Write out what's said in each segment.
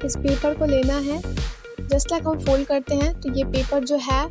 इस पेपर को लेना है, जस्ट लाइक हम फोल्ड करते हैं तो ये पेपर जो है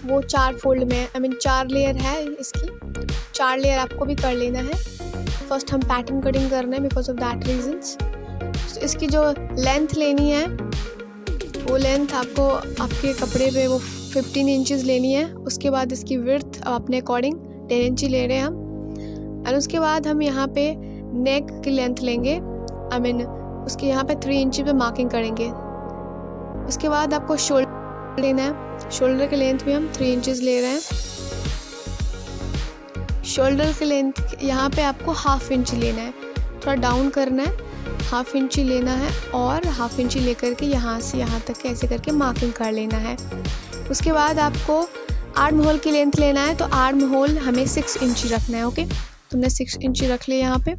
वो 4 फोल्ड में 4 लेयर है इसकी, 4 लेयर आपको भी कर लेना है। फर्स्ट हम पैटर्न कटिंग करना है बिकॉज ऑफ दैट रीजंस। तो इसकी जो लेंथ लेनी है वो लेंथ आपको आपके कपड़े पे वो 15 इंचेस लेनी है। उसके बाद इसकी विड्थ अपने अकॉर्डिंग 10 इंच ले रहे हैं हम। एंड उसके बाद हम यहाँ पे नेक की लेंथ लेंगे, उसके यहाँ पे 3 इंच पे मार्किंग करेंगे। उसके बाद आपको शोल्डर लेना है, शोल्डर की लेंथ भी हम 3 इंचेस ले रहे हैं। शोल्डर की लेंथ यहाँ पे आपको 1/2 इंच लेना है, थोड़ा डाउन करना है, 1/2 इंच लेना है और 1/2 इंच लेकर के यहाँ से यहाँ तक ऐसे करके मार्किंग कर लेना है। उसके बाद आपको आर्म होल की लेंथ लेना है, तो आर्म होल हमें 6 इंच रखना है। ओके, तुमने 6 इंच रख लिया यहाँ पे।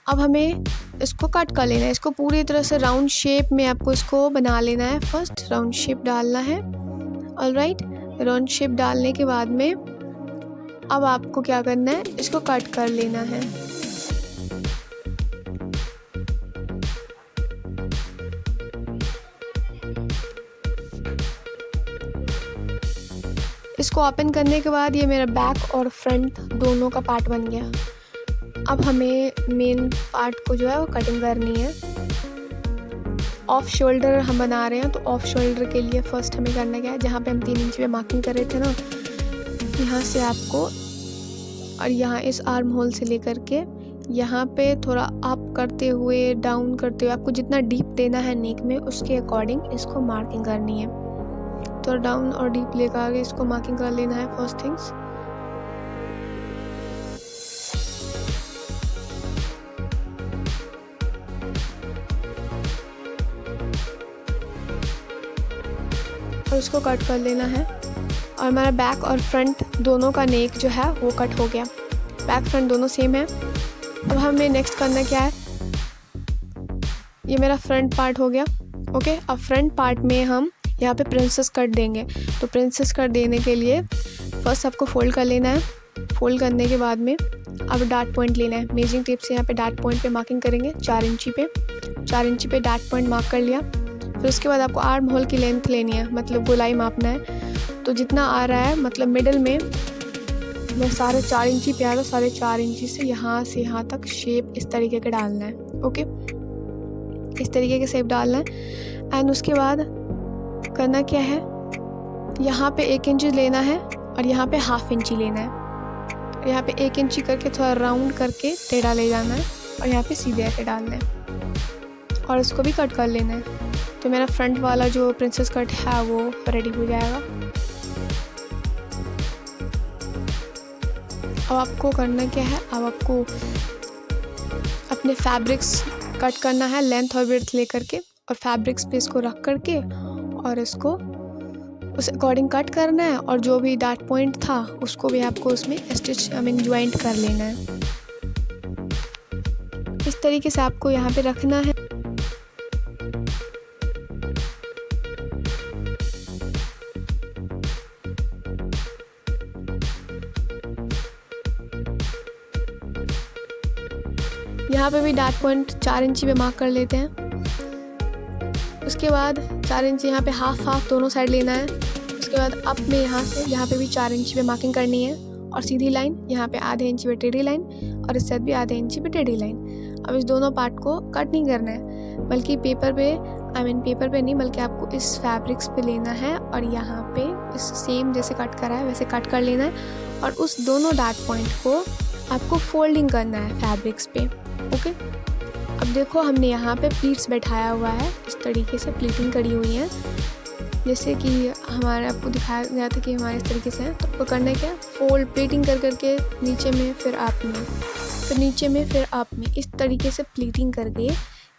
अब हमें इसको कट कर लेना है, इसको पूरी तरह से राउंड शेप में आपको इसको बना लेना है। फर्स्ट राउंड शेप डालना है। ऑलराइट, राउंड शेप डालने के बाद में अब आपको क्या करना है, इसको कट कर लेना है। इसको ओपन करने के बाद ये मेरा बैक और फ्रंट दोनों का पार्ट बन गया। अब हमें मेन पार्ट को जो है वो कटिंग करनी है। ऑफ शोल्डर हम बना रहे हैं, तो ऑफ शोल्डर के लिए फ़र्स्ट हमें करना क्या है, जहाँ पे हम 3 इंच पे मार्किंग कर रहे थे ना, यहाँ से आपको और यहाँ इस आर्म होल से लेकर के यहाँ पे थोड़ा अप करते हुए डाउन करते हुए आपको जितना डीप देना है नेक में उसके अकॉर्डिंग इसको मार्किंग करनी है। तो डाउन और डीप लेकर आगे इसको मार्किंग कर लेना है फर्स्ट थिंग्स। और उसको कट कर लेना है। और हमारा बैक और फ्रंट दोनों का नेक जो है वो कट हो गया, बैक फ्रंट दोनों सेम है। अब हमें नेक्स्ट करना क्या है, ये मेरा फ्रंट पार्ट हो गया। ओके, अब फ्रंट पार्ट में हम यहाँ पे प्रिंसेस कट देंगे। तो प्रिंसेस कट देने के लिए फर्स्ट आपको फोल्ड कर लेना है। फोल्ड करने के बाद में अब डार्ट पॉइंट लेना है। मेजरिंग टेप से यहाँ पे डार्ट पॉइंट पे मार्किंग करेंगे 4 इंची पे। 4 इंची पे डार्ट पॉइंट मार्क कर लिया। फिर उसके बाद आपको आर्म होल की लेंथ लेनी है, मतलब गोलाई मापना है। तो जितना आ रहा है मतलब मिडल में मैं 4.5 इंची पे आया, तो 4.5 इंची से यहाँ तक शेप इस तरीके का डालना है। ओके, इस तरीके के शेप डालना है। एंड उसके बाद करना क्या है, यहाँ पे 1 इंच लेना है और यहाँ पे 1/2 इंची लेना है। यहाँ पे 1 इंची करके थोड़ा राउंड करके टेढ़ा ले जाना है और यहाँ पे सीधे आके डालना है और इसको भी कट कर लेना है। तो मेरा फ्रंट वाला जो प्रिंसेस कट है वो रेडी हो जाएगा। अब आपको करना क्या है, अब आपको अपने फैब्रिक्स कट करना है लेंथ और विड्थ लेकर के, और फैब्रिक्स पे इसको रख करके और इसको उस अकॉर्डिंग कट करना है। और जो भी डार्ट पॉइंट था उसको भी आपको उसमें स्टिच ज्वाइंट कर लेना है। इस तरीके से आपको यहाँ पे रखना है। यहाँ पे भी डार्ट पॉइंट 4 इंची पे मार्क कर लेते हैं। उसके बाद 4 इंच यहाँ पे हाफ दोनों साइड लेना है। उसके बाद अप में यहाँ से यहाँ पे भी 4 इंच पे मार्किंग करनी है और सीधी लाइन, यहाँ पे आधे इंच पे टेढ़ी लाइन और इस साइड भी आधे इंच पे टेढ़ी लाइन। अब इस दोनों पार्ट को कट नहीं करना है, बल्कि पेपर पे पेपर पे नहीं, बल्कि आपको इस फैब्रिक्स पे लेना है और यहाँ पे इस सेम जैसे कट करा है वैसे कट कर लेना है। और उस दोनों डार्ट पॉइंट को आपको फोल्डिंग करना है फैब्रिक्स पे। ओके, अब देखो हमने यहाँ पे प्लीट्स बैठाया हुआ है, इस तरीके से प्लीटिंग करी हुई है, जैसे कि हमारे आपको दिखाया गया था कि हमारे इस तरीके से है। तो आपको करना है क्या, फोल्ड प्लीटिंग कर करके नीचे में फिर अप में, फिर नीचे में फिर अप में, इस तरीके से प्लीटिंग करके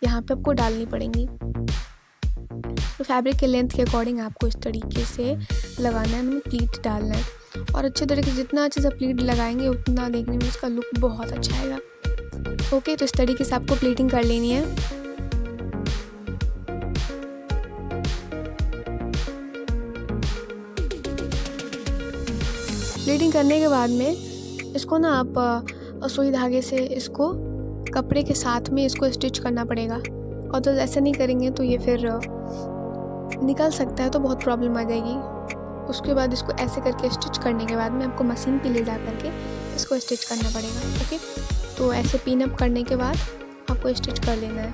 यहाँ पे आपको डालनी पड़ेंगी। तो फैब्रिक के लेंथ के अकॉर्डिंग आपको इस तरीके से लगाना है, प्लीट डालना है। और अच्छे तरीके से जितना अच्छे से प्लीट लगाएंगे उतना देखने में उसका लुक बहुत अच्छा आएगा। ओके, तो इस तरीके से आपको प्लीटिंग कर लेनी है। प्लीटिंग करने के बाद में इसको ना आप सुई धागे से इसको कपड़े के साथ में इसको स्टिच करना पड़ेगा। और तो ऐसा नहीं करेंगे तो ये फिर निकल सकता है, तो बहुत प्रॉब्लम आ जाएगी। उसके बाद इसको ऐसे करके स्टिच करने के बाद में आपको मशीन पे ले जा करके इसको स्टिच करना पड़ेगा। ओके, तो ऐसे पिन अप करने के बाद आपको स्टिच कर लेना है।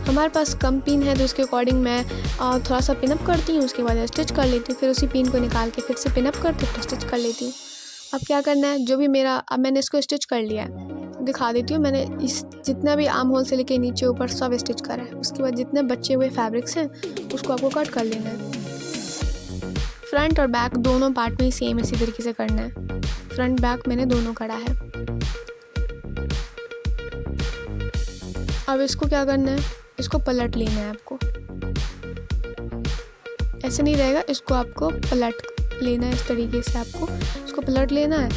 हमारे पास कम पिन है तो इसके अकॉर्डिंग मैं थोड़ा सा पिन अप करती हूँ, उसके बाद स्टिच कर लेती हूँ, फिर उसी पिन को निकाल के फिर से पिन अप करती हूँ, फिर स्टिच कर लेती हूँ। अब क्या करना है, जो भी मेरा, अब मैंने इसको स्टिच कर लिया है, दिखा देती हूँ। मैंने इस जितना भी आर्म होल से लेके नीचे ऊपर सब स्टिच करा है। उसके बाद जितने बचे हुए फैब्रिक्स हैं उसको आपको कट कर लेना है। फ्रंट और बैक दोनों पार्ट में सेम इसी तरीके से करना है। फ्रंट बैक मैंने दोनों करा है। अब इसको क्या करना है, इसको पलट लेना है आपको। ऐसे नहीं रहेगा, इसको आपको पलट लेना है इस तरीके से। आपको इसको पलट लेना है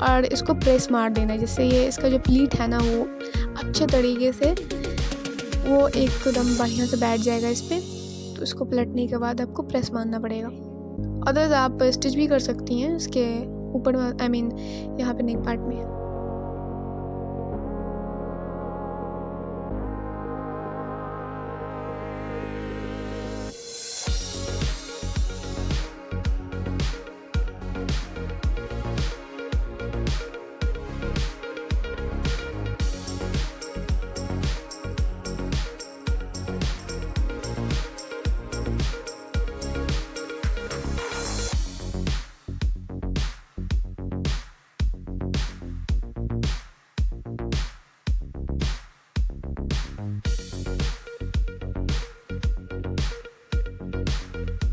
और इसको प्रेस मार देना है, जिससे ये इसका जो प्लीट है ना वो अच्छे तरीके से वो एकदम बढ़िया से बैठ जाएगा इस पर। तो इसको पलटने के बाद आपको प्रेस मारना पड़ेगा। अदरवाइज आप स्टिच भी कर सकती हैं इसके ऊपर, आई मीन यहाँ पे नेक पार्ट में।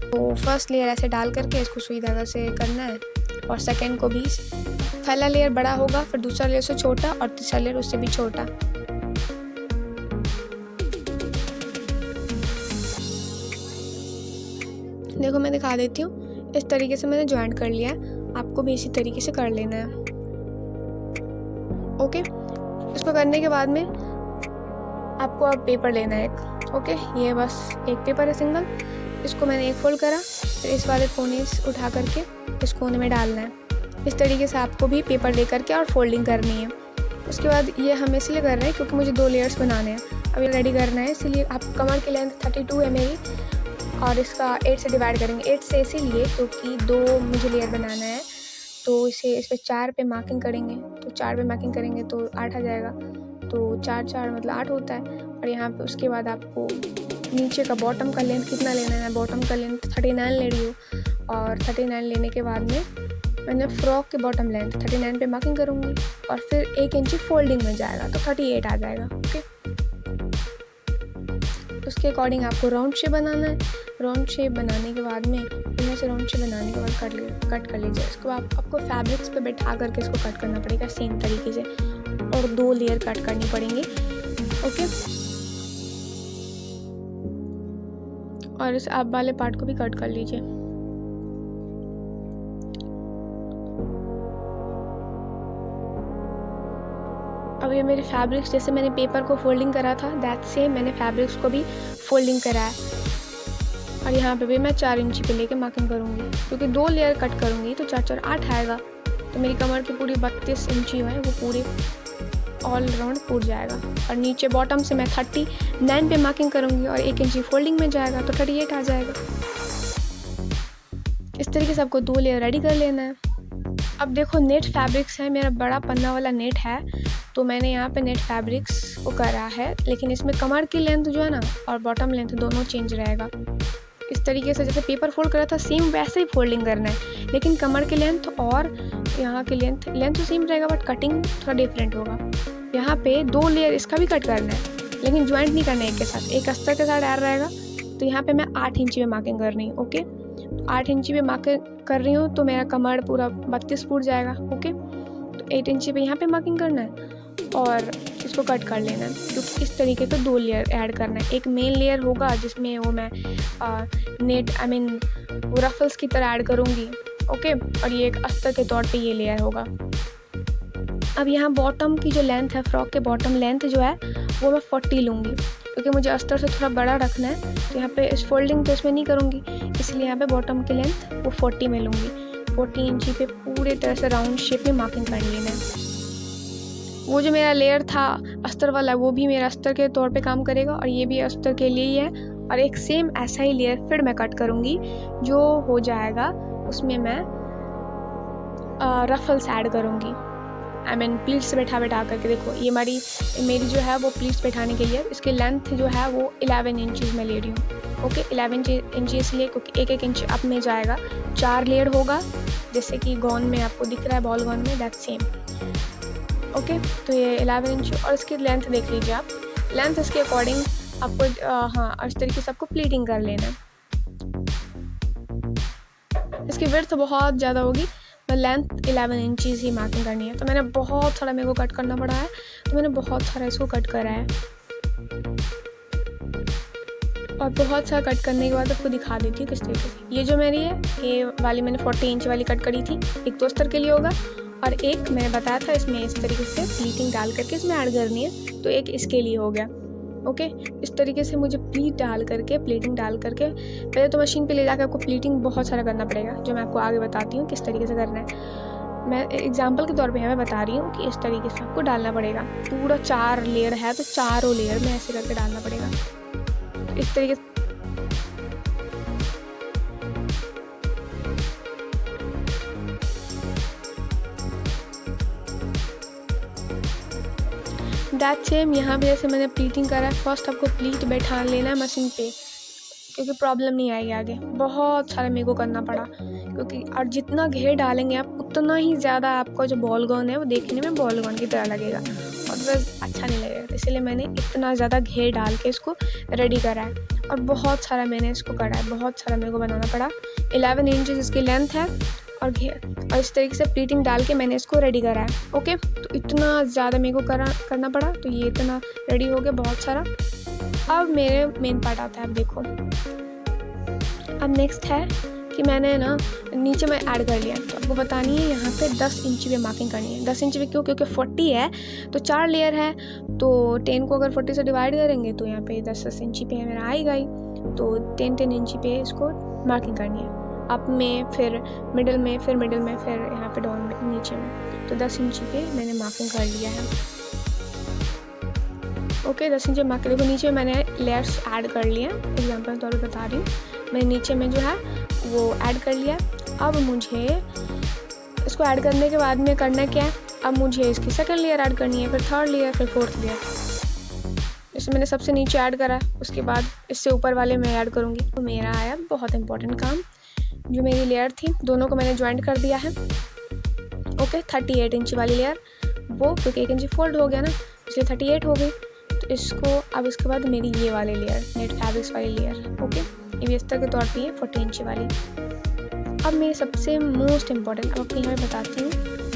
तो फर्स्ट लेयर ऐसे डाल करके इसको सुई धागा से करना है, और सेकंड को भी पहला लेयर बड़ा होगा, फिर दूसरा लेयर से छोटा, और तीसरा लेयर उससे भी छोटा। देखो मैं दिखा देती हूँ, इस तरीके से मैंने ज्वाइंट कर लिया है। आपको भी इसी तरीके से कर लेना है। ओके, इसको करने के बाद में आपको अब पेपर लेना है एक। ओके, ये बस एक पेपर है सिंगल, इसको मैंने एक फोल्ड करा, फिर इस वाले कोने से उठा करके इस कोने में डालना है। इस तरीके से आपको भी पेपर ले करके और फोल्डिंग करनी है। उसके बाद ये हम इसलिए कर रहे हैं क्योंकि मुझे 2 लेयर्स बनाने हैं, अब ये रेडी करना है। इसलिए आप कमर की लेंथ 32 है मेरी, और इसका 8 से डिवाइड करेंगे। 8 से इसीलिए क्योंकि 2 मुझे लेयर बनाना है, तो इसे इस पर 4 पे मार्किंग करेंगे, तो 4 पे मार्किंग करेंगे तो 8 आ जाएगा। तो 4 4 मतलब 8 होता है। और यहाँ पे उसके बाद आपको नीचे का बॉटम का लेंथ कितना लेना है, बॉटम का लेंथ 39 ले रही हूँ, और 39 लेने के बाद में मैंने फ्रॉक के बॉटम लेंथ 39 पे मार्किंग करूँगी, और फिर 1 इंची फोल्डिंग में जाएगा तो 38 आ जाएगा। ओके, उसके अकॉर्डिंग आपको राउंड शेप बनाना है। राउंड शेप बनाने के बाद में यहाँ से राउंड शेप बनाने के बाद कट कर लीजिए। इसको आपको फैब्रिक्स पे बैठा करके इसको कट करना पड़ेगा सेम तरीके से, और 2 लेयर कट करनी पड़ेंगी। ओके, और इस आप वाले पार्ट को भी कट कर लीजिए। अब ये मेरे फैब्रिक्स, जैसे मैंने पेपर को फोल्डिंग करा था दैट सेम मैंने फैब्रिक्स को भी फोल्डिंग करा है। और यहाँ पे भी मैं 4 इंची पे लेके मार्किंग करूँगी, क्योंकि 2 लेयर कट करूँगी तो 4 4 8 आएगा। तो मेरी कमर की पूरी 32 इंची है वो पूरी ऑल राउंड पूर जाएगा। और नीचे बॉटम से मैं 39 पे मार्किंग करूँगी और 1 इंची फोल्डिंग में जाएगा तो 38 आ जाएगा। इस तरीके से आपको 2 लेयर रेडी कर लेना है। अब देखो नेट फैब्रिक्स है, मेरा बड़ा पन्ना वाला नेट है, तो मैंने यहाँ पे नेट फैब्रिक्स को करा है, लेकिन इसमें कमर की लेंथ जो है ना और बॉटम लेंथ दोनों चेंज रहेगा। इस तरीके से जैसे पेपर फोल्ड करा था सेम वैसे ही फोल्डिंग करना है, लेकिन कमर की लेंथ और यहाँ की लेंथ तो सेम रहेगा, बट कटिंग थोड़ा डिफरेंट होगा। यहाँ पे 2 लेयर इसका भी कट करना है, लेकिन ज्वाइंट नहीं करना है एक के साथ, एक अस्तर के साथ ऐड रहेगा। तो यहाँ पे मैं 8 इंची में मार्किंग कर रही हूँ। ओके, 8 इंची पे मार्किंग कर रही हूँ तो मेरा कमर पूरा 32 फुट जाएगा। ओके, तो 8 इंची पे यहाँ पे मार्किंग करना है और इसको कट कर लेना है, क्योंकि इस तरीके का 2 लेयर ऐड करना है। एक मेन लेयर होगा जिसमें वो मैं नेट वो रफल्स की तरह ऐड करूँगी। ओके, और ये एक अस्तर के तौर पे ये लेयर होगा। अब यहाँ बॉटम की जो लेंथ है, फ्रॉक के बॉटम लेंथ जो है वो मैं 40 लूँगी, क्योंकि मुझे अस्तर से थोड़ा बड़ा रखना है। तो यहाँ पे इस फोल्डिंग तो इसमें नहीं करूँगी, इसलिए यहाँ पे बॉटम की लेंथ वो 40 में लूँगी। 40 इंची पे पूरे तरह से राउंड शेप में मार्किंग कर लेना है। वो जो मेरा लेयर था अस्तर वाला वो भी मेरा अस्तर के तौर पे काम करेगा और ये भी अस्तर के लिए ही है। और एक सेम ऐसा ही लेयर फिर मैं कट करूँगी जो हो जाएगा, उसमें मैं रफल्स ऐड करूँगी। आई मीन प्लीट्स बैठा करके। देखो ये मेरी जो है वो प्लीट्स बैठाने के लिए, इसकी लेंथ जो है वो 11 इंचज़ में ले रही हूँ। ओके 11 इंच इसलिए क्योंकि 1 इंच अप में जाएगा, 4 लेयर होगा जैसे कि गॉन में आपको दिख रहा है, बॉल गॉन में, दैट सेम। ओके तो ये 11 इंच और इसकी लेंथ देख लीजिए आप। लेंथ इसके अकॉर्डिंग आपको हाँ इस तरीके से आपको प्लीटिंग कर लेना है। इसकी विड्थ बहुत ज़्यादा होगी, मैं लेंथ 11 इंचज़ ही मार्किंग करनी है। तो मैंने बहुत सारा मेरे को कट करना पड़ा है, तो मैंने बहुत सारा इसको कट करा है। और बहुत सारा कट करने के बाद आपको दिखा देती हूँ किस तरीके से। ये जो मेरी है ये वाली मैंने 40 इंच वाली कट करी थी, एक तो अस्तर के लिए होगा और एक मैंने बताया था इसमें इस तरीके से प्लीटिंग डाल करके इसमें ऐड करनी है, तो एक इसके लिए हो गया। ओके इस तरीके से मुझे प्लीटिंग डाल करके पहले तो मशीन पे ले जाकर आपको प्लीटिंग बहुत सारा करना पड़ेगा, जो मैं आपको आगे बताती हूँ किस तरीके से करना है। मैं एग्जांपल के तौर पे मैं बता रही हूँ कि इस तरीके से आपको डालना पड़ेगा। पूरा 4 लेयर है तो चारों लेयर में ऐसे करके डालना पड़ेगा, इस तरीके से। दैट सेम यहाँ पे जैसे मैंने प्लीटिंग करा है, फर्स्ट आपको प्लीट बैठा लेना है मशीन पे, क्योंकि प्रॉब्लम नहीं आएगी आगे। बहुत सारा मेरे को करना पड़ा क्योंकि और जितना घेर डालेंगे आप उतना ही ज़्यादा आपका जो बॉल गॉन है वो देखने में बॉल गॉन की तरह लगेगा और बस अच्छा नहीं लगेगा। तो इसलिए मैंने इतना ज़्यादा घेर डाल के इसको रेडी करा है और बहुत सारा मैंने इसको करा है, बहुत सारा मेरे को बनाना पड़ा। 11 इंचज़ इसकी लेंथ है और और इस तरीके से प्लीटिंग डाल के मैंने इसको रेडी करा है। ओके तो इतना ज़्यादा मेरे को करना पड़ा, तो ये इतना रेडी हो गया बहुत सारा। अब मेरे मेन पार्ट आता है, अब देखो अब नेक्स्ट है कि मैंने ना नीचे में ऐड कर लिया, तो आपको बतानी है यहाँ पे 10 इंच पे मार्किंग करनी है। 10 इंच पे क्यों? क्योंकि 40 है तो 4 लेयर है, तो 10 को अगर 40 से डिवाइड करेंगे तो यहाँ पे 10 इंच पे मेरा आएगा ही, तो 10 इंच पे इसको मार्किंग करनी है। अप में फिर मिडिल में फिर यहाँ पे डाउन में नीचे में, तो 10 इंच पे मैंने मार्किंग कर लिया है। ओके 10 इंच मार्क देखो नीचे मैंने लेयर्स ऐड कर लिए हैं, एग्जाम्पल तौर पर बता रही हूँ। मैं नीचे में जो है वो ऐड कर लिया। अब मुझे इसको ऐड करने के बाद में करना क्या है, अब मुझे इसकी सेकंड लेयर ऐड करनी है, फिर थर्ड लेयर, फिर फोर्थ लेयर। जैसे मैंने सबसे नीचे ऐड करा, उसके बाद इससे ऊपर वाले मैं ऐड करूँगी। तो मेरा आया बहुत इंपॉर्टेंट काम, जो मेरी लेयर थी दोनों को मैंने ज्वाइंट कर दिया है। ओके 38 इंच वाली लेयर वो, क्योंकि 1 इंच फोल्ड हो गया ना इसलिए 38 हो गई। तो इसको अब इसके बाद मेरी ये वाली लेयर नेट फैब्रिक्स वाली लेयर, ओके ये भी अस्तर के तौर पे है 40 इंच वाली। अब मेरी सबसे मोस्ट इम्पॉर्टेंट अब आपको यहाँ बताती हूँ,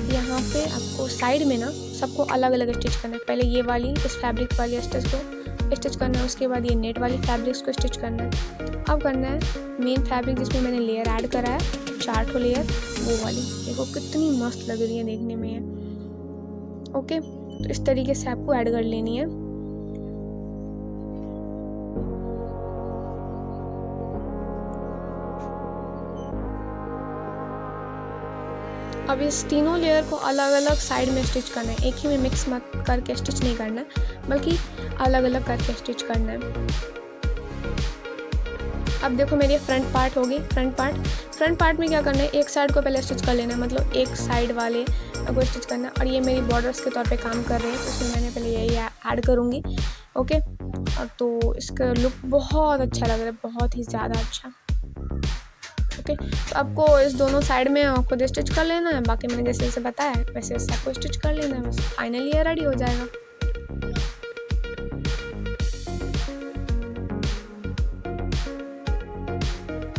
यहाँ पे आपको साइड में ना सबको अलग अलग स्टिच करना है। पहले ये वाली इस फैब्रिक वाली स्टिच को स्टिच करना है, उसके बाद ये नेट वाली फैब्रिक्स को स्टिच करना है। अब करना है मेन फैब्रिक जिसमें मैंने लेयर ऐड करा है 4 लेयर, वो वाली देखो कितनी मस्त लग रही है देखने में है। ओके तो इस तरीके से आपको ऐड कर लेनी है। अब इस तीनों लेयर को अलग अलग साइड में स्टिच करना है, एक ही में मिक्स मत करके स्टिच नहीं करना है, बल्कि अलग अलग करके स्टिच करना है। अब देखो मेरी फ्रंट पार्ट होगी। फ्रंट पार्ट में क्या करना है, एक साइड को पहले स्टिच कर लेना है, मतलब एक साइड वाले को स्टिच करना है। और ये मेरी बॉर्डर्स के तौर पे काम कर रहे हैं, तो इसमें मैंने पहले यही ऐड करूँगी। ओके और तो इसका लुक बहुत अच्छा लग रहा है, बहुत ही ज़्यादा अच्छा। ओके तो आपको इस दोनों साइड में खुद स्टिच कर लेना है, बाकी मैंने जैसे जैसे बताया वैसे वैसे आपको स्टिच कर लेना है, बस फाइनली ये रेडी हो जाएगा।